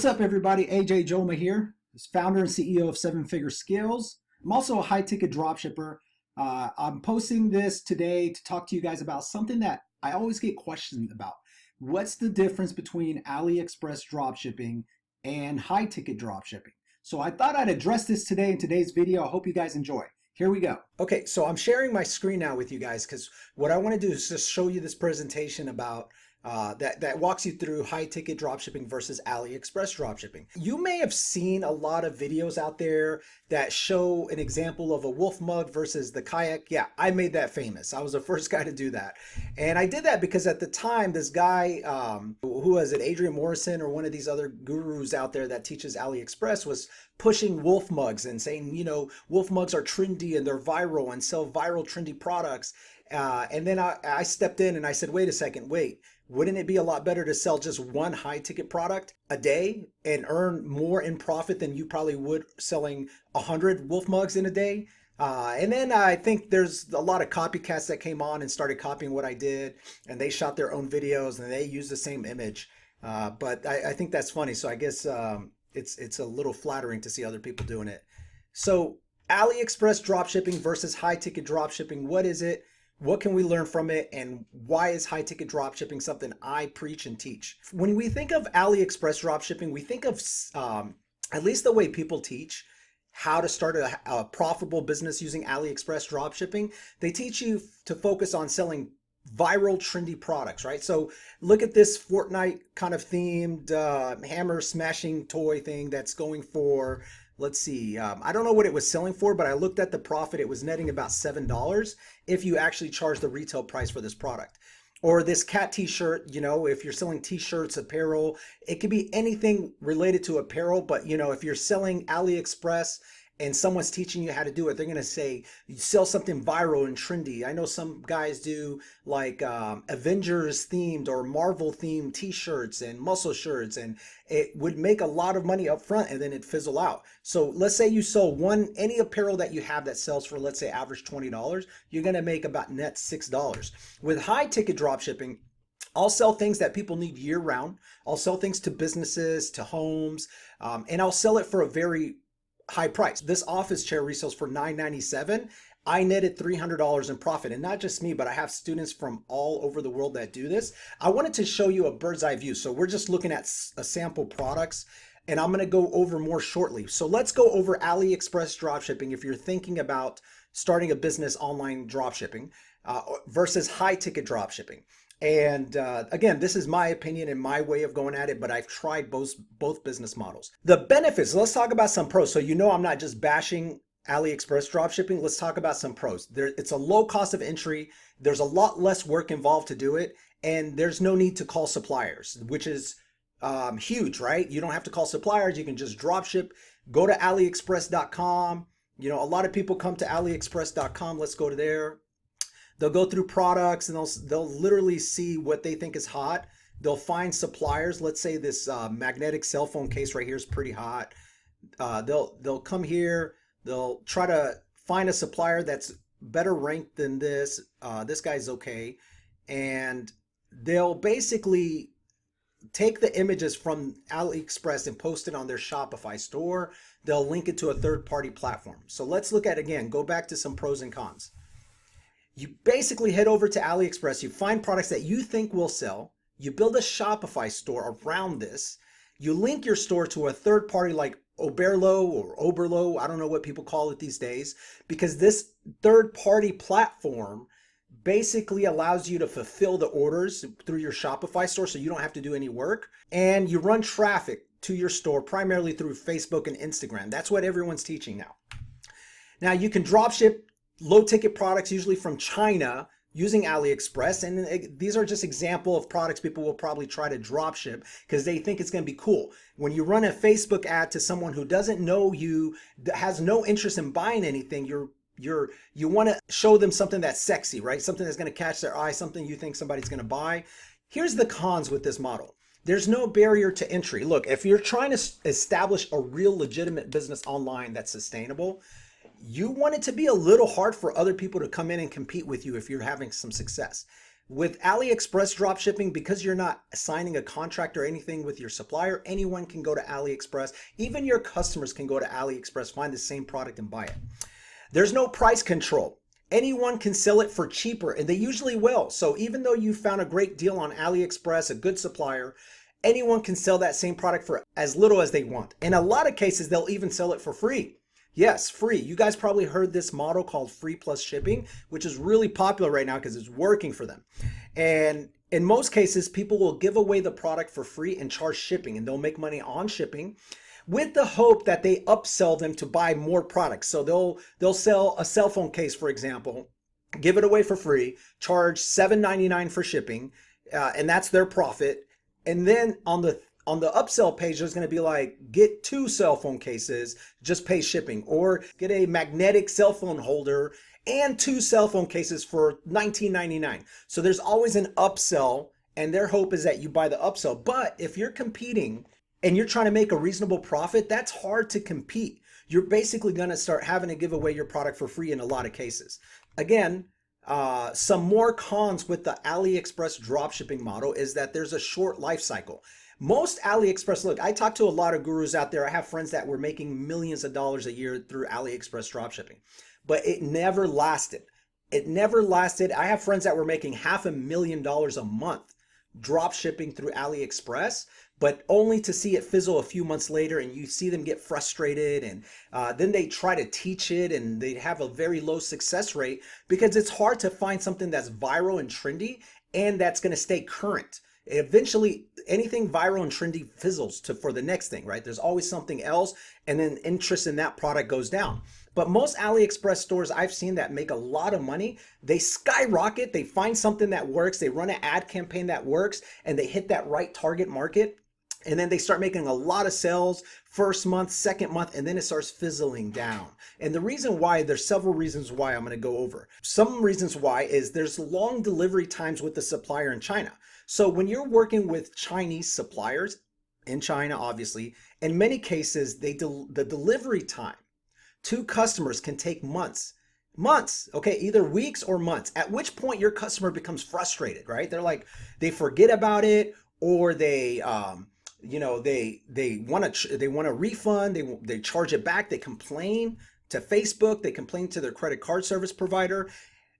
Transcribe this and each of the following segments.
What's up, everybody? AJ Jolma here, founder and CEO of Seven Figure Skills. I'm also a high ticket dropshipper. I'm posting this today to talk to you guys about something that I always get questioned about. What's the difference between Aliexpress dropshipping and high ticket dropshipping? So I thought I'd address this today in today's video. I hope you guys enjoy. Here we go. Okay, so I'm sharing my screen now with you guys because what I want to do is just show you this presentation about that walks you through high ticket dropshipping versus Aliexpress dropshipping. You may have seen a lot of videos out there that show an example of a wolf mug versus the kayak. Yeah, I made that famous. I was the first guy to do that. And I did that because at the time, this guy, who was it, Adrian Morrison or one of these other gurus out there that teaches Aliexpress, was pushing wolf mugs and saying, you know, wolf mugs are trendy and they're viral and sell viral trendy products. And then I stepped in and I said, wait a second, wouldn't it be a lot better to sell just one high ticket product a day and earn more in profit than you probably would selling 100 wolf mugs in a day? And then I think there's a lot of copycats that came on and started copying what I did, and they shot their own videos and they used the same image. But I think that's funny. So I guess it's a little flattering to see other people doing it. So Aliexpress dropshipping versus high ticket dropshipping, what is it? What can we learn from it, and why is high ticket dropshipping something I preach and teach? When we think of Aliexpress dropshipping, we think of at least the way people teach how to start a profitable business using Aliexpress dropshipping. They teach you to focus on selling viral trendy products, right? So look at this Fortnite kind of themed hammer smashing toy thing that's going for, let's see, I don't know what it was selling for, but I looked at the profit. It was netting about $7 if you actually charge the retail price for this product. Or this cat t-shirt, you know, if you're selling t-shirts, apparel, it could be anything related to apparel. But, you know, if you're selling AliExpress and someone's teaching you how to do it, they're going to say, you sell something viral and trendy. I know some guys do like Avengers themed or Marvel themed t-shirts and muscle shirts, and it would make a lot of money up front and then it fizzle out. So let's say you sell any apparel that you have that sells for, let's say, average $20, you're going to make about net $6. With high ticket dropshipping, I'll sell things that people need year round. I'll sell things to businesses, to homes, and I'll sell it for a very high price. This office chair resells for $9.97. I netted $300 in profit, and not just me, but I have students from all over the world that do this. I wanted to show you a bird's eye view. So we're just looking at a sample products, and I'm going to go over more shortly. So let's go over Aliexpress dropshipping if you're thinking about starting a business online dropshipping versus high ticket dropshipping. And again, this is my opinion and my way of going at it, but I've tried both business models. The benefits, let's talk about some pros. So you know I'm not just bashing Aliexpress dropshipping. Let's talk about some pros. It's a low cost of entry. There's a lot less work involved to do it. And there's no need to call suppliers, which is huge, right? You don't have to call suppliers. You can just dropship. Go to aliexpress.com. You know, a lot of people come to aliexpress.com. Let's go to there. They'll go through products and they'll literally see what they think is hot. They'll find suppliers. Let's say this magnetic cell phone case right here is pretty hot. They'll come here. They'll try to find a supplier that's better ranked than this. This guy's okay. And they'll basically take the images from AliExpress and post it on their Shopify store. They'll link it to a third-party platform. So let's look at, again, go back to some pros and cons. You basically head over to AliExpress, you find products that you think will sell, you build a Shopify store around this, you link your store to a third party like Oberlo or Oberlo, I don't know what people call it these days, because this third party platform basically allows you to fulfill the orders through your Shopify store so you don't have to do any work, and you run traffic to your store primarily through Facebook and Instagram. That's what everyone's teaching now. Now you can dropship low ticket products, usually from China, using AliExpress. And these are just example of products people will probably try to drop ship because they think it's going to be cool. When you run a Facebook ad to someone who doesn't know you, has no interest in buying anything, you want to show them something that's sexy, right? Something that's going to catch their eye, something you think somebody's going to buy. Here's the cons with this model. There's no barrier to entry. Look, if you're trying to establish a real legitimate business online that's sustainable, you want it to be a little hard for other people to come in and compete with you if you're having some success. With AliExpress dropshipping, because you're not signing a contract or anything with your supplier, anyone can go to AliExpress. Even your customers can go to AliExpress, find the same product and buy it. There's no price control. Anyone can sell it for cheaper, and they usually will. So even though you found a great deal on AliExpress, a good supplier, anyone can sell that same product for as little as they want. In a lot of cases, they'll even sell it for free. Yes, free. You guys probably heard this model called free plus shipping, which is really popular right now because it's working for them. And in most cases, people will give away the product for free and charge shipping, and they'll make money on shipping with the hope that they upsell them to buy more products. So they'll sell a cell phone case, for example, give it away for free, charge $7.99 for shipping, and that's their profit. And then on the upsell page, there's going to be like, get 2 cell phone cases, just pay shipping, or get a magnetic cell phone holder and 2 cell phone cases for $19.99. So there's always an upsell, and their hope is that you buy the upsell. But if you're competing and you're trying to make a reasonable profit, that's hard to compete. You're basically going to start having to give away your product for free in a lot of cases. Again, some more cons with the AliExpress dropshipping model is that there's a short life cycle. Most AliExpress, look, I talk to a lot of gurus out there. I have friends that were making millions of dollars a year through AliExpress dropshipping, but it never lasted. It never lasted. I have friends that were making $500,000 a month drop shipping through AliExpress, but only to see it fizzle a few months later, and you see them get frustrated, and then they try to teach it, and they have a very low success rate because it's hard to find something that's viral and trendy and that's going to stay current. Eventually, anything viral and trendy fizzles for the next thing, right? There's always something else, and then interest in that product goes down. But most AliExpress stores I've seen that make a lot of money, they skyrocket, they find something that works, they run an ad campaign that works, and they hit that right target market. And then they start making a lot of sales first month, second month, and then it starts fizzling down. And the reason why, there's several reasons why I'm going to go over. Some reasons why is there's long delivery times with the supplier in China. So when you're working with Chinese suppliers in China, obviously, in many cases, the delivery time to customers can take months, okay, either weeks or months, at which point your customer becomes frustrated, right? They're like, they forget about it, or they want a refund, they charge it back, they complain to Facebook, they complain to their credit card service provider.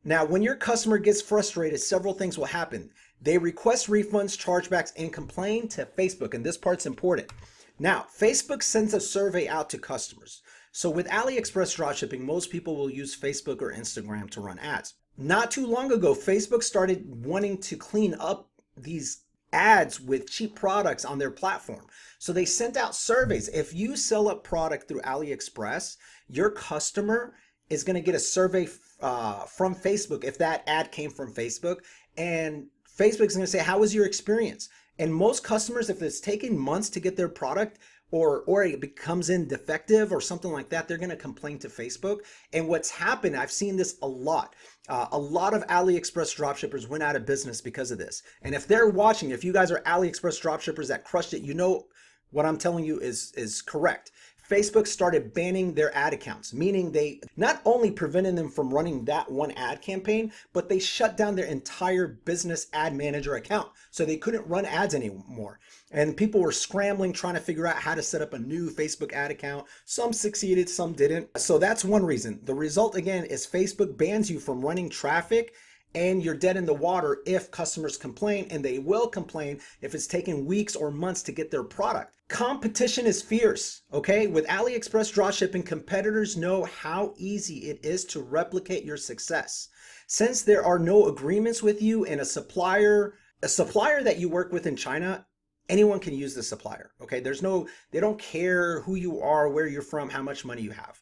Now, when your customer gets frustrated, several things will happen. They request refunds, chargebacks, and complain to Facebook, and this part's important. Now, Facebook sends a survey out to customers. So with AliExpress dropshipping, most people will use Facebook or Instagram to run ads. Not too long ago, Facebook started wanting to clean up these ads with cheap products on their platform. So they sent out surveys. If you sell a product through AliExpress, your customer is going to get a survey from Facebook if that ad came from Facebook, and Facebook's going to say, how was your experience? And most customers, if it's taking months to get their product, or it becomes in defective or something like that, they're going to complain to Facebook. And what's happened, I've seen this a lot. A lot of AliExpress dropshippers went out of business because of this. And if they're watching, if you guys are AliExpress dropshippers that crushed it, you know what I'm telling you is correct. Facebook started banning their ad accounts, meaning they not only prevented them from running that one ad campaign, but they shut down their entire business ad manager account. So they couldn't run ads anymore. And people were scrambling, trying to figure out how to set up a new Facebook ad account. Some succeeded, some didn't. So that's one reason. The result, again, is Facebook bans you from running traffic, and you're dead in the water if customers complain, and they will complain if it's taking weeks or months to get their product. Competition is fierce, okay? With AliExpress dropshipping, competitors know how easy it is to replicate your success. Since there are no agreements with you, and a supplier that you work with in China, anyone can use the supplier, okay? They don't care who you are, where you're from, how much money you have.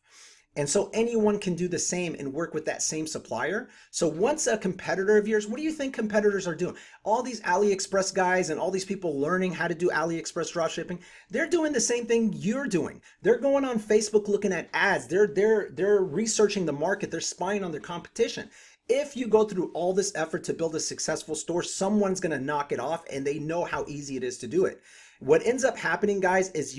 And so anyone can do the same and work with that same supplier. So once a competitor of yours, what do you think competitors are doing? All these AliExpress guys and all these people learning how to do AliExpress dropshipping, they're doing the same thing you're doing. They're going on Facebook looking at ads. They're researching the market. They're spying on their competition. If you go through all this effort to build a successful store, someone's going to knock it off, and they know how easy it is to do it. What ends up happening, guys, is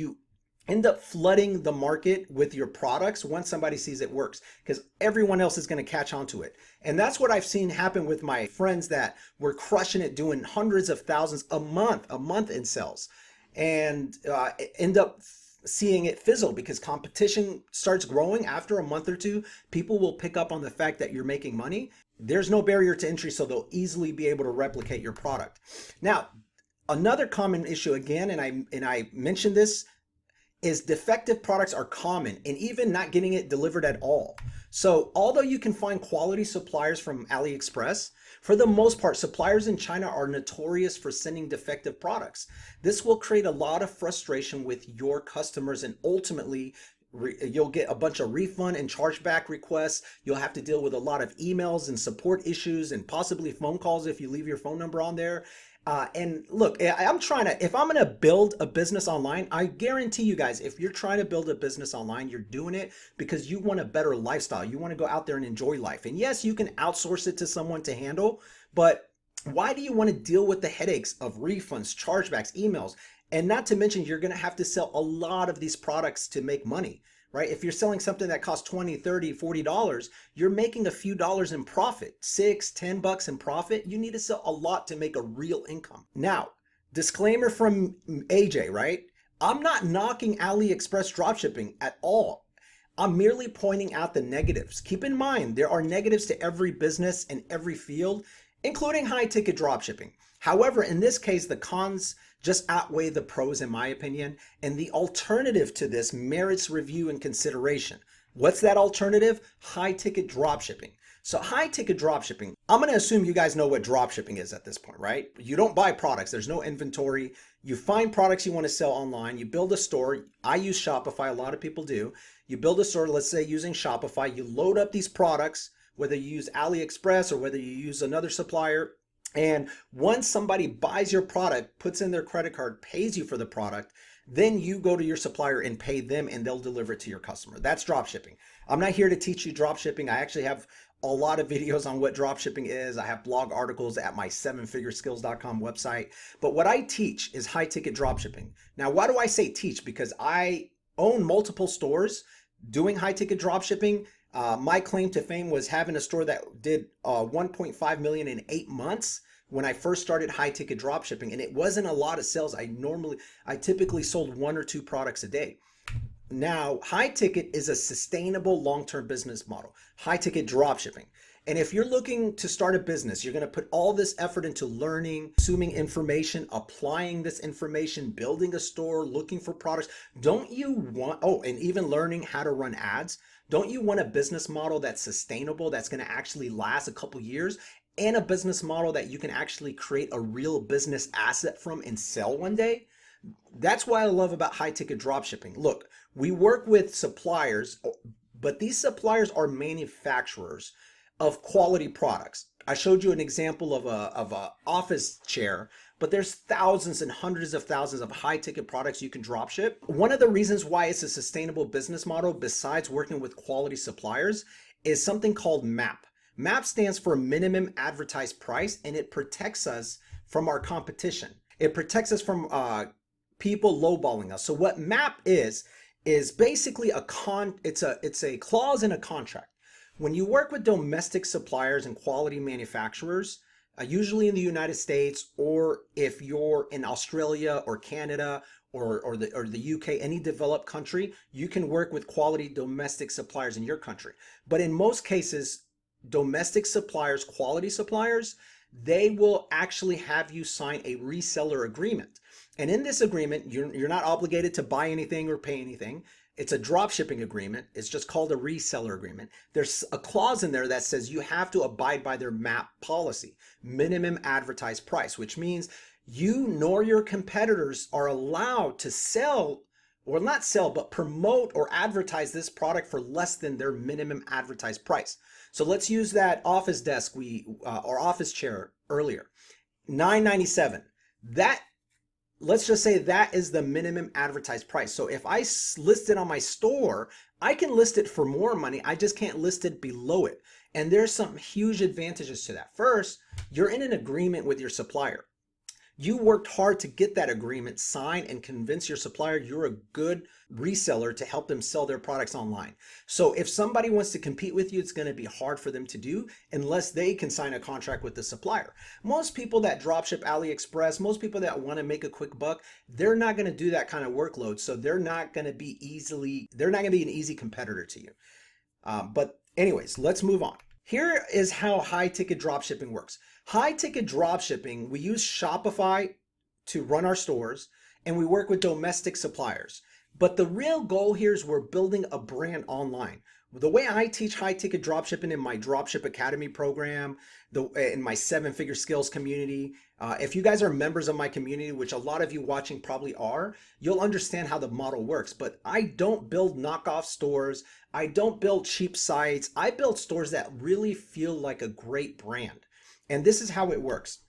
end up flooding the market with your products once somebody sees it works, because everyone else is going to catch on to it. And that's what I've seen happen with my friends that were crushing it, doing hundreds of thousands a month in sales, and end up seeing it fizzle because competition starts growing. After a month or two, people will pick up on the fact that you're making money. There's no barrier to entry, so they'll easily be able to replicate your product. Now, another common issue again, and I mentioned this, is defective products are common, and even not getting it delivered at all. So although you can find quality suppliers from Aliexpress, for the most part, suppliers in China are notorious for sending defective products. This will create a lot of frustration with your customers, and ultimately you'll get a bunch of refund and chargeback requests. You'll have to deal with a lot of emails and support issues and possibly phone calls if you leave your phone number on there. And look, if I'm going to build a business online, I guarantee you guys, if you're trying to build a business online, you're doing it because you want a better lifestyle. You want to go out there and enjoy life. And yes, you can outsource it to someone to handle, but why do you want to deal with the headaches of refunds, chargebacks, emails? And not to mention, you're going to have to sell a lot of these products to make money. Right? If you're selling something that costs $20, $30, $40, you're making a few dollars in profit, $6, $10 in profit. You need to sell a lot to make a real income. Now, disclaimer from AJ, right? I'm not knocking AliExpress dropshipping at all. I'm merely pointing out the negatives. Keep in mind, there are negatives to every business and every field, including high ticket dropshipping. However, in this case, the cons just outweigh the pros in my opinion, and the alternative to this merits review and consideration. What's that alternative? High ticket dropshipping. So high ticket dropshipping, I'm going to assume you guys know what dropshipping is at this point, right? You don't buy products. There's no inventory. You find products you want to sell online. You build a store. I use Shopify. A lot of people do. You build a store, let's say using Shopify. You load up these products, whether you use AliExpress or whether you use another supplier. And once somebody buys your product, puts in their credit card, pays you for the product, then you go to your supplier and pay them and they'll deliver it to your customer. That's dropshipping. I'm not here to teach you dropshipping. I actually have a lot of videos on what dropshipping is. I have blog articles at my 7figuresskills.com website. But what I teach is high ticket dropshipping. Now, why do I say teach? Because I own multiple stores doing high ticket dropshipping. My claim to fame was having a store that did 1.5 million in 8 months when I first started high ticket dropshipping, and it wasn't a lot of sales. I typically sold 1 or 2 products a day. Now, high ticket is a sustainable long-term business model, high ticket dropshipping. And if you're looking to start a business, you're going to put all this effort into learning, consuming information, applying this information, building a store, looking for products. Don't you want, and even learning how to run ads. Don't you want a business model that's sustainable, that's going to actually last a couple years, and a business model that you can actually create a real business asset from and sell one day? That's what I love about high ticket dropshipping. Look, we work with suppliers, but these suppliers are manufacturers of quality products. I showed you an example of a office chair, but there's thousands and hundreds of thousands of high ticket products you can drop ship. One of the reasons why it's a sustainable business model, besides working with quality suppliers, is something called MAP. MAP stands for minimum advertised price, and it protects us from our competition. It protects us from people lowballing us. So what MAP is basically it's a clause in a contract. When you work with domestic suppliers and quality manufacturers, usually in the United States, or if you're in Australia or Canada or the UK, any developed country, you can work with quality domestic suppliers in your country. But in most cases, domestic suppliers, quality suppliers, they will actually have you sign a reseller agreement. And in this agreement, you're not obligated to buy anything or pay anything. It's a drop shipping agreement. It's just called a reseller agreement. There's a clause in there that says you have to abide by their MAP policy, minimum advertised price, which means you nor your competitors are allowed to sell, or not sell, but promote or advertise this product for less than their minimum advertised price. So let's use that office desk or office chair earlier, $9.97. Let's just say that is the minimum advertised price. So if I list it on my store, I can list it for more money. I just can't list it below it. And there's some huge advantages to that. First, you're in an agreement with your supplier. You worked hard to get that agreement signed and convince your supplier you're a good reseller to help them sell their products online. So if somebody wants to compete with you, it's going to be hard for them to do unless they can sign a contract with the supplier. Most people that dropship AliExpress, most people that want to make a quick buck, they're not going to do that kind of workload. So they're not going to be an easy competitor to you. But anyways, let's move on. Here is how high ticket dropshipping works. High ticket dropshipping, we use Shopify to run our stores and we work with domestic suppliers. But the real goal here is we're building a brand online. The way I teach high ticket dropshipping in my Dropship Academy program, in my 7-figure skills community, if you guys are members of my community, which a lot of you watching probably are, you'll understand how the model works. But I don't build knockoff stores. I don't build cheap sites. I build stores that really feel like a great brand. And this is how it works.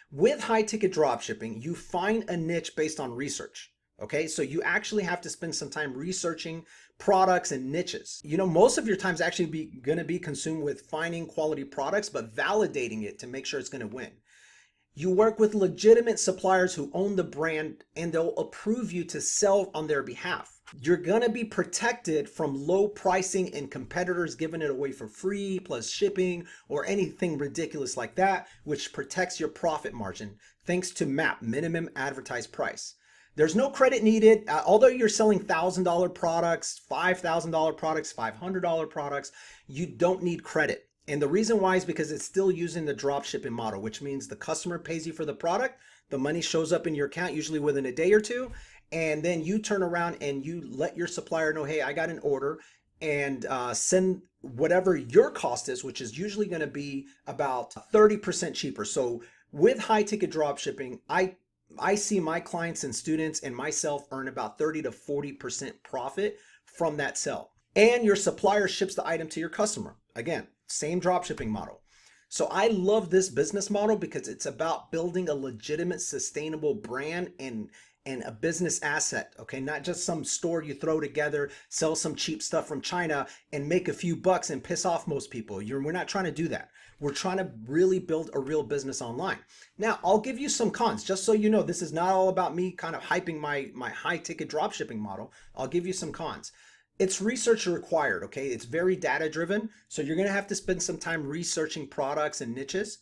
With high ticket dropshipping, you find a niche based on research. Okay, so you actually have to spend some time researching products and niches. You know, most of your time is actually going to be consumed with finding quality products, but validating it to make sure it's going to win. You work with legitimate suppliers who own the brand and they'll approve you to sell on their behalf. You're going to be protected from low pricing and competitors giving it away for free plus shipping or anything ridiculous like that, which protects your profit margin thanks to MAP, minimum advertised price. There's no credit needed. Although you're selling $1,000 products, $5,000 products, $500 products, you don't need credit. And the reason why is because it's still using the drop shipping model, which means the customer pays you for the product, the money shows up in your account usually within a day or two, and then you turn around and you let your supplier know, hey, I got an order, and send whatever your cost is, which is usually going to be about 30% cheaper. So with high ticket drop shipping, I see my clients and students and myself earn about 30 to 40% profit from that sell. And your supplier ships the item to your customer. Again, same drop shipping model. So I love this business model because it's about building a legitimate, sustainable brand and a business asset, okay? Not just some store you throw together, sell some cheap stuff from China and make a few bucks and piss off most people. We're not trying to do that. We're trying to really build a real business online. Now, I'll give you some cons, just so you know, this is not all about me kind of hyping my high ticket dropshipping model. I'll give you some cons. It's research required, okay? It's very data driven. So you're gonna have to spend some time researching products and niches.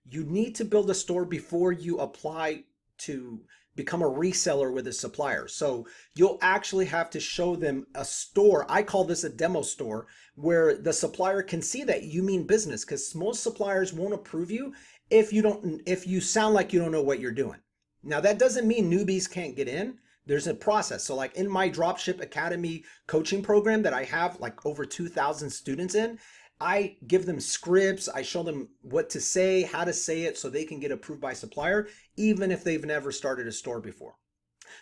You need to build a store before you apply to become a reseller with a supplier. So you'll actually have to show them a store. I call this a demo store where the supplier can see that you mean business, because most suppliers won't approve you if you sound like you don't know what you're doing. Now that doesn't mean newbies can't get in. There's a process. So like in my Dropship Academy coaching program that I have like over 2,000 students in, I give them scripts. I show them what to say, how to say it so they can get approved by supplier, even if they've never started a store before.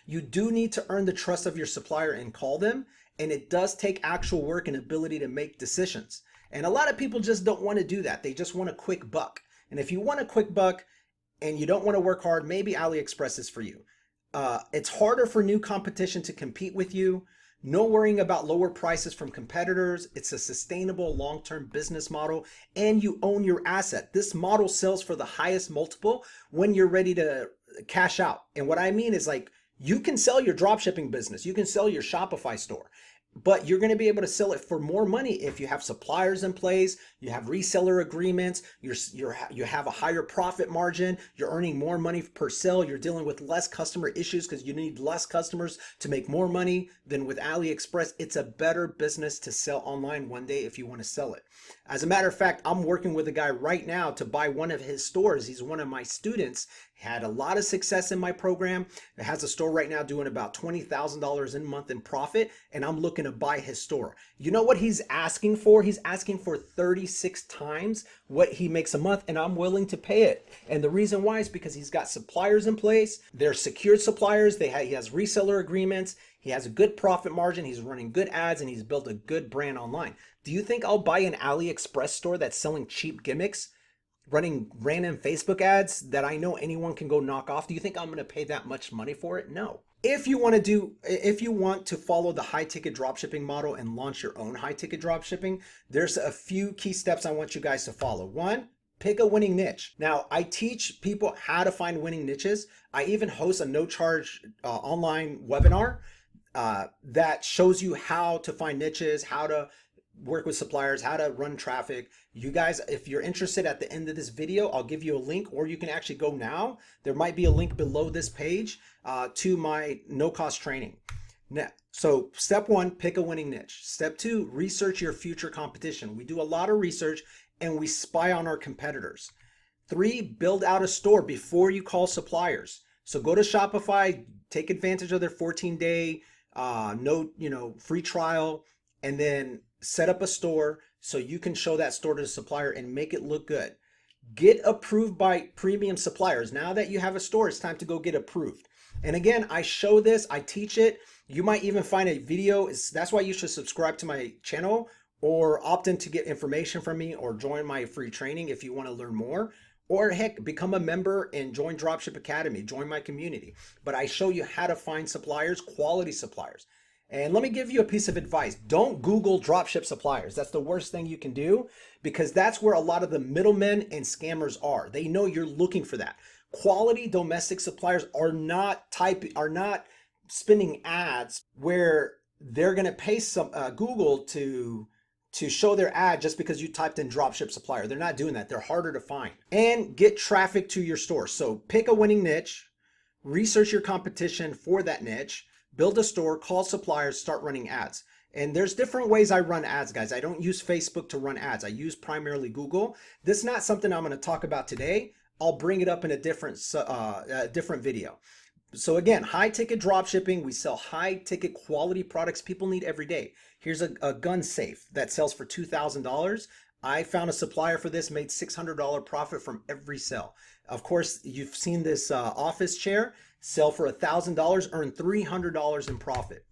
You do need to earn the trust of your supplier and call them. And it does take actual work and ability to make decisions. And a lot of people just don't want to do that. They just want a quick buck. And if you want a quick buck and you don't want to work hard, maybe AliExpress is for you. It's harder for new competition to compete with you. No worrying about lower prices from competitors. It's a sustainable long-term business model and you own your asset. This model sells for the highest multiple when you're ready to cash out. And what I mean is like, you can sell your dropshipping business. You can sell your Shopify store, but you're going to be able to sell it for more money if you have suppliers in place, you have reseller agreements, you have a higher profit margin, you're earning more money per sale, you're dealing with less customer issues because you need less customers to make more money than with AliExpress. It's a better business to sell online one day if you want to sell it. As a matter of fact, I'm working with a guy right now to buy one of his stores. He's one of my students, had a lot of success in my program. It has a store right now doing about $20,000 in a month in profit, and I'm looking to buy his store. You know what he's asking for? He's asking for 36 times what he makes a month, and I'm willing to pay it. And the reason why is because he's got suppliers in place. They're secured suppliers. He has reseller agreements. He has a good profit margin. He's running good ads, and he's built a good brand online. Do you think I'll buy an AliExpress store that's selling cheap gimmicks, running random Facebook ads that I know anyone can go knock off? Do you think I'm going to pay that much money for it? No. If you want to follow the high ticket dropshipping model and launch your own high ticket dropshipping, there's a few key steps I want you guys to follow. One, Pick a winning niche. Now, I teach people how to find winning niches. I even host a no charge online webinar that shows you how to find niches, how to work with suppliers, how to run traffic. You guys, if you're interested, at the end of this video, I'll give you a link, or you can actually go now. There might be a link below this page to my no-cost training. Now, so step one, pick a winning niche. Step two, research your future competition. We do a lot of research and we spy on our competitors. Three, build out a store before you call suppliers. So go to Shopify, take advantage of their 14-day free trial, and then set up a store so you can show that store to the supplier and make it look good. Get approved by premium suppliers. Now that you have a store, it's time to go get approved. And again, I show this, I teach it. You might even find a video. That's why you should subscribe to my channel or opt in to get information from me, or join my free training if you want to learn more. Or heck, become a member and join Dropship Academy, join my community. But I show you how to find suppliers, quality suppliers. And let me give you a piece of advice. Don't Google dropship suppliers. That's the worst thing you can do, because that's where a lot of the middlemen and scammers are. They know you're looking for that. Quality domestic suppliers are not spinning ads where they're going to pay some Google to show their ad just because you typed in dropship supplier. They're not doing that. They're harder to find. And get traffic to your store. So pick a winning niche, research your competition for that niche, build a store, call suppliers, start running ads. And there's different ways I run ads, guys. I don't use Facebook to run ads. I use primarily Google. This is not something I'm going to talk about today. I'll bring it up in a different video. So again, high ticket drop shipping. We sell high ticket quality products people need every day. Here's a gun safe that sells for $2,000. I found a supplier for this, made $600 profit from every sale. Of course, you've seen this office chair sell for $1,000, earn $300 in profit.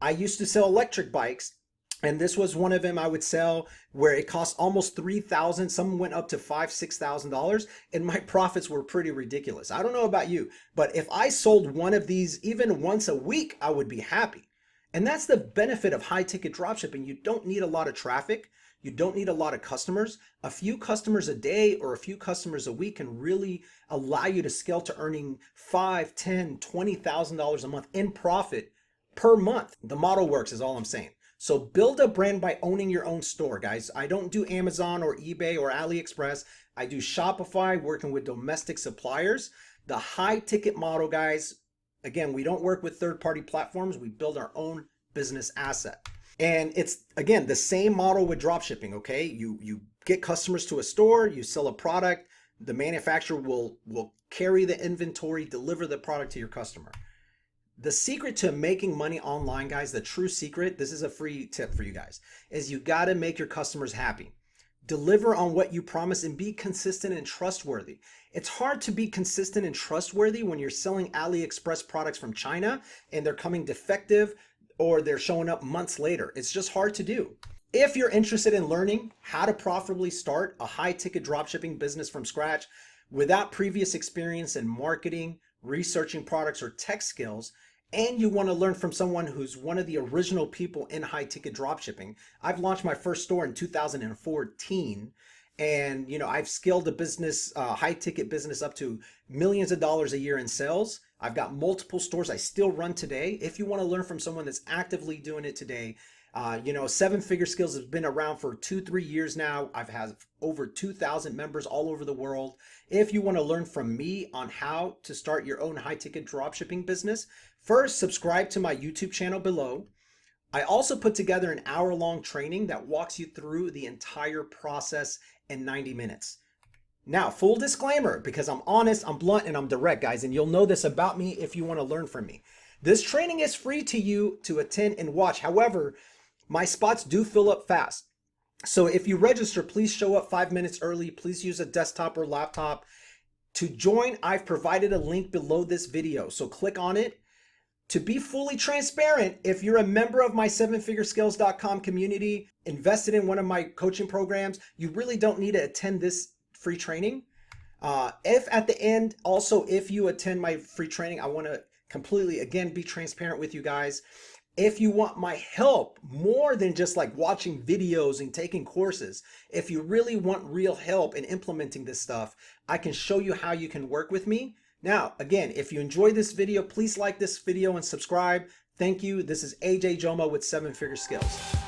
I used to sell electric bikes, and this was one of them I would sell where it cost almost $3,000. Some went up to $5,000, $6,000, and my profits were pretty ridiculous. I don't know about you, but if I sold one of these even once a week, I would be happy. And that's the benefit of high ticket dropshipping. You don't need a lot of traffic. You don't need a lot of customers. A few customers a day or a few customers a week can really allow you to scale to earning $5,000, $10,000, $20,000 a month in profit per month. The model works is all I'm saying. So build a brand by owning your own store, guys. I don't do Amazon or eBay or Aliexpress. I do Shopify, working with domestic suppliers. The high ticket model, guys, again, we don't work with third-party platforms. We build our own business asset. And it's, again, the same model with dropshipping, okay? You get customers to a store, you sell a product, the manufacturer will carry the inventory, deliver the product to your customer. The secret to making money online, guys, the true secret, this is a free tip for you guys, is you got to make your customers happy. Deliver on what you promise and be consistent and trustworthy. It's hard to be consistent and trustworthy when you're selling Aliexpress products from China and they're coming defective, or they're showing up months later. It's just hard to do. If you're interested in learning how to profitably start a high ticket dropshipping business from scratch without previous experience in marketing, researching products, or tech skills, and you want to learn from someone who's one of the original people in high ticket dropshipping, I've launched my first store in 2014. And I've scaled a business, high ticket business, up to millions of dollars a year in sales. I've got multiple stores I still run today. If you want to learn from someone that's actively doing it today, Seven Figure Skills has been around for 2-3 years now. I've had over 2,000 members all over the world. If you want to learn from me on how to start your own high ticket dropshipping business, first subscribe to my YouTube channel below. I also put together an hour-long training that walks you through the entire process in 90 minutes. Now, full disclaimer, because I'm honest, I'm blunt, and I'm direct, guys, and you'll know this about me if you want to learn from me. This training is free to you to attend and watch. However, my spots do fill up fast. So if you register, please show up 5 minutes early. Please use a desktop or laptop. To join, I've provided a link below this video, so click on it. To be fully transparent, if you're a member of my 7figurescales.com community, invested in one of my coaching programs, you really don't need to attend this free training. If at the end, also, if you attend my free training, I want to completely, again, be transparent with you guys. If you want my help more than just like watching videos and taking courses, if you really want real help in implementing this stuff, I can show you how you can work with me. Now, again, if you enjoyed this video, please like this video and subscribe. Thank you. This is AJ Joma with 7 Figure Skills.